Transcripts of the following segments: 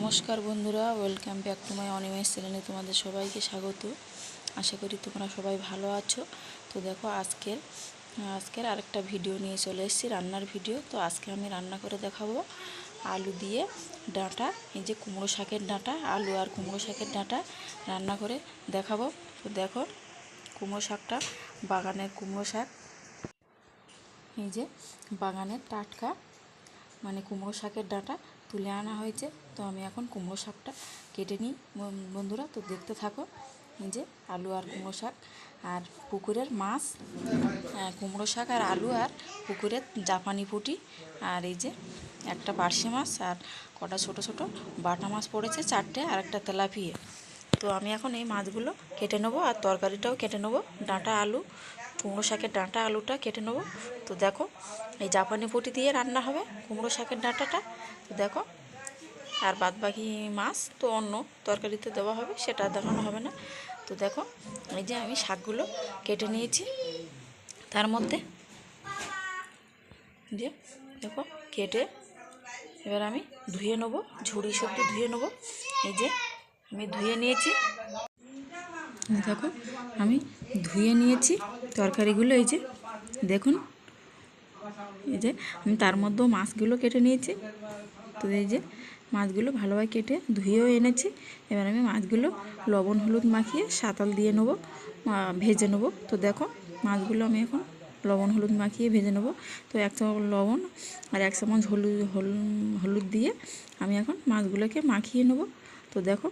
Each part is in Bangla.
নমস্কার বন্ধুরা, welcome back to my Animesh চ্যানেলে তোমাদের সবাইকে স্বাগত। আশা করি তোমরা সবাই ভালো আছো। তো দেখো আজকের আরেকটা ভিডিও নিয়ে চলে এসেছি, রান্নার ভিডিও। তো আজকে আমি রান্না করে দেখাবো আলু দিয়ে ডাঁটা, এই যে কুমড়ো শাকের ডাঁটা, আলু আর কুমড়ো শাকের ডাঁটা রান্না করে দেখাবো। তো দেখো কুমড়ো শাকটা বাগানের কুমড়ো শাক, এই যে বাগানের টাটকা মানে কুমড়ো শাকের ডাঁটা তুলে আনা হয়েছে। তো আমি এখন কুমড়ো শাকটা কেটে নিই বন্ধুরা। তো দেখতে থাকো। এই যে আলু আর কুমড়ো শাক আর পুকুরের মাছ, কুমড়ো শাক আর আলু আর পুকুরের জাপানি পুঁটি, আর এই যে একটা পার্শে মাছ আর কটা ছোট ছোট বাটা মাছ পড়েছে, 4টে, আর একটা তেলাপিয়া। তো আমি এখন এই মাছগুলো কেটে নেবো আর তরকারিটাও কেটে নেবো। ডাঁটা আলু, কুমড়ো শাকের ডাঁটা আলুটা কেটে নেবো। তো দেখো এই জাপানি পুঁটি দিয়ে রান্না হবে কুমড়ো শাকের ডাঁটাটা। তো দেখো আর বাদ বাকি মাছ তো অন্য তরকারিতে দেওয়া হবে, সেটা দেখানো হবে না। তো দেখো এই যে আমি শাকগুলো কেটে নিয়েছি, তার মধ্যে যে দেখো কেটে এবার আমি ধুয়ে নেবো, ঝুড়ি সবজি ধুয়ে নেবো। এই যে আমি ধুয়ে নিয়েছি, দেখো আমি ধুয়ে নিয়েছি তরকারিগুলো। এই যে দেখুন, এই যে আমি তার মধ্যেও মাছগুলো কেটে নিয়েছি। তো এই যে মাছগুলো ভালোভাবে কেটে ধুয়েও এনেছি। এবার আমি মাছগুলো লবণ হলুদ মাখিয়ে সাঁতাল দিয়ে নেবো, ভেজে নেবো। তো দেখো মাছগুলো আমি এখন লবণ হলুদ মাখিয়ে ভেজে নেবো। তো 1 চামচ লবণ আর 1 চামচ হলুদ দিয়ে আমি এখন মাছগুলোকে মাখিয়ে নেবো। তো দেখো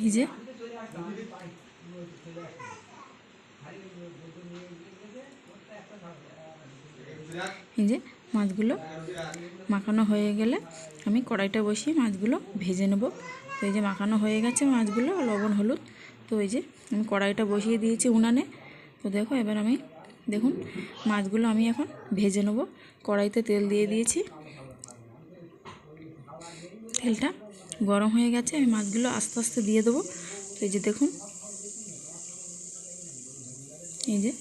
এই যে মাছগুলো মাখানো হয়ে গেলে আমি কড়াইটা বসিয়ে মাছগুলো ভেজে নেব। তো এই যে মাখানো হয়ে গেছে মাছগুলো লবণ হলুদ। তো এই যে আমি কড়াইটা বসিয়ে দিয়েছি উনানে। তো দেখো এবার আমি দেখুন মাছগুলো আমি এখন ভেজে নেব। কড়াইতে তেল দিয়ে দিয়েছি, তেলটা গরম হয়ে গেছে, আমি মাছগুলো আস্তে আস্তে দিয়ে দেবো। তো এই যে দেখুন, এই যে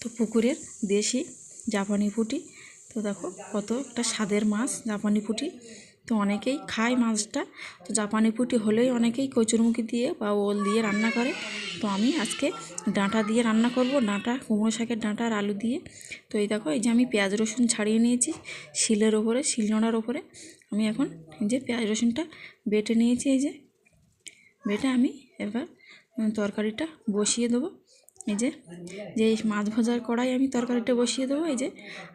তো পুকুরের দেশি জাপানি পুঁটি। তো দেখো কত একটা স্বাদের মাছ জাপানি পুঁটি। তো অনেকেই খায় মাছটা। তো জাপানি পুঁটি হলেই অনেকেই কচুরমুখী দিয়ে বা ওল দিয়ে রান্না করে। তো আমি আজকে ডাঁটা দিয়ে রান্না করব, ডাঁটা কুমড়ো শাকের ডাঁটা আর আলু দিয়ে। তো এই দেখো এই যে আমি পেঁয়াজ রসুন ছাড়িয়ে নিয়েছি শিলের ওপরে, শিলনোড়ার ওপরে। আমি এখন এই যে পেঁয়াজ রসুনটা বেটে নিয়েছি, এই যে বেটে আমি এবার তরকারিটা বসিয়ে দেবো। এই যে মাছ ভাজার কড়াই আমি তরকারিটা বসিয়ে দেবো। এই যে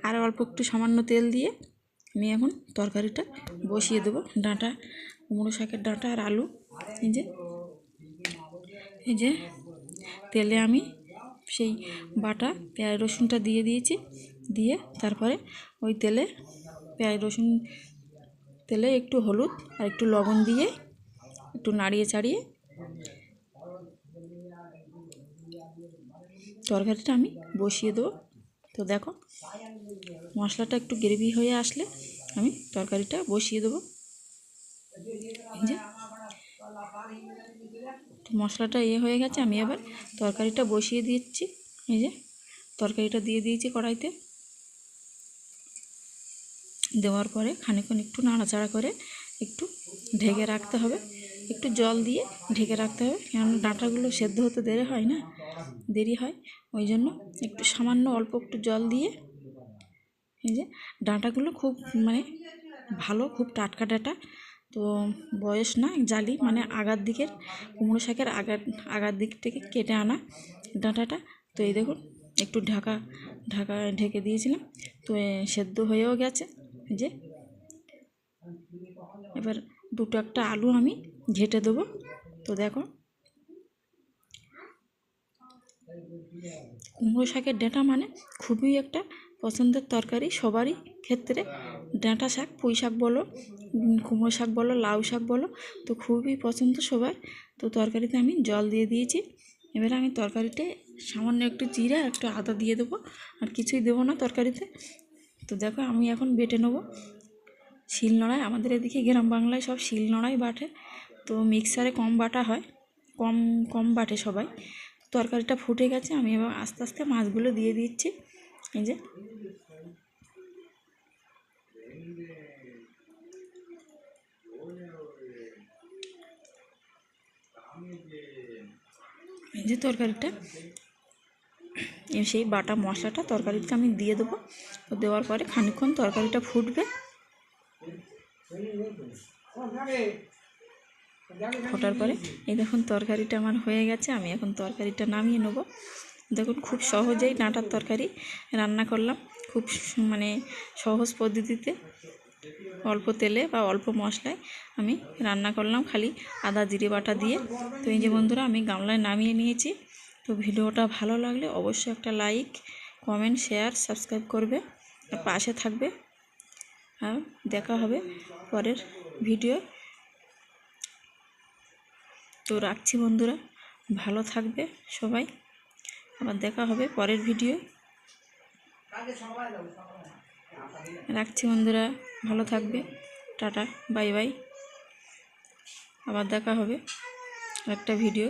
আর অল্প একটু সামান্য তেল দিয়ে আমি এখন তরকারিটা বসিয়ে দেবো। ডাঁটা কুমড়ো শাকের ডাঁটা আর আলু, এই যে তেলে আমি সেই বাটা পেঁয়াজ রসুনটা দিয়ে দিয়েছি। দিয়ে তারপরে ওই তেলে পেঁয়াজ রসুন তেলে একটু হলুদ আর একটু লবণ দিয়ে একটু নাড়িয়ে চাড়িয়ে তরকারিটা আমি বসিয়ে দেবো। তো দেখো মশলাটা একটু গ্রেভি হয়ে আসলে আমি তরকারিটা বসিয়ে দেবো। এই যে মশলাটা হয়ে গেছে, আমি এবার তরকারিটা বসিয়ে দিচ্ছি। এই যে তরকারিটা দিয়ে দিয়েছি কড়াইতে। দেওয়ার পরে খানিকক্ষণ একটু নাড়াচাড়া করে একটু ঢেকে রাখতে হবে, একটু জল দিয়ে ঢেকে রাখতে হবে, কেননা ডাঁটাগুলো সেদ্ধ হতে দেরি হয়। ওই জন্য একটু সামান্য অল্প একটু জল দিয়ে, এই যে ডাঁটাগুলো খুব মানে ভালো, খুব টাটকা ডাঁটা। তো বয়স না, জালি মানে আগার দিকের কুমড়ো শাকের আগার দিক থেকে কেটে আনা ডাঁটাটা। তো এই দেখুন একটু ঢেকে দিয়েছিলাম। তো সেদ্ধ হয়েও গেছে। যে এবার দুটো একটা আলু আমি ঘেটে দেবো। তো দেখো কুমড়ো শাকের ডাঁটা মানে খুবই একটা পছন্দের তরকারি সবারই ক্ষেত্রে। ডাঁটা শাক, পুঁই শাক বলো, কুমড়ো শাক বলো, লাউ শাক বলো, তো খুবই পছন্দ সবার। তো তরকারিতে আমি জল দিয়ে দিয়েছি। এবারে আমি তরকারিতে সামান্য একটু জিরা একটু আদা দিয়ে দেবো, আর কিছুই দেবো না তরকারিতে। তো দেখো আমি এখন বেটে নেবো শিলনোড়ায়। আমাদের এদিকে গ্রাম বাংলায় সব শিলনোড়ায় বাটে, তো মিক্সারে কম বাটা হয়, কম বাটে সবাই। তরকারিটা ফুটে গেছে, আমি এবার আস্তে আস্তে মাছগুলো দিয়ে দিচ্ছি। এই যে এই যে তরকারিটা, সেই বাটা মশলাটা তরকারিতে আমি দিয়ে দেবো। তো দেওয়ার পরে খানিকক্ষণ তরকারিটা ফুটবে। ফোটার পরে এই দেখুন তরকারিটা আমার হয়ে গেছে। আমি এখন তরকারিটা নামিয়ে নেব। দেখুন খুব সহজেই ডাঁটার তরকারি রান্না করলাম, খুব মানে সহজ পদ্ধতিতে, অল্প তেলে বা অল্প মশলায় আমি রান্না করলাম, খালি আদা জিরে বাটা দিয়ে। তো এই যে বন্ধুরা আমি গামলায় নামিয়ে নিয়েছি। তো ভিডিওটা ভালো লাগলে অবশ্যই একটা লাইক, কমেন্ট, শেয়ার, সাবস্ক্রাইব করবে আর পাশে থাকবে। আর দেখা হবে পরের ভিডিও। তো রাখছি বন্ধুরা, ভালো থাকবে সবাই। আবার দেখা হবে পরের ভিডিও। রাখছি বন্ধুরা, ভালো থাকবে। Tata, bye bye. আবার দেখা হবে একটা ভিডিও।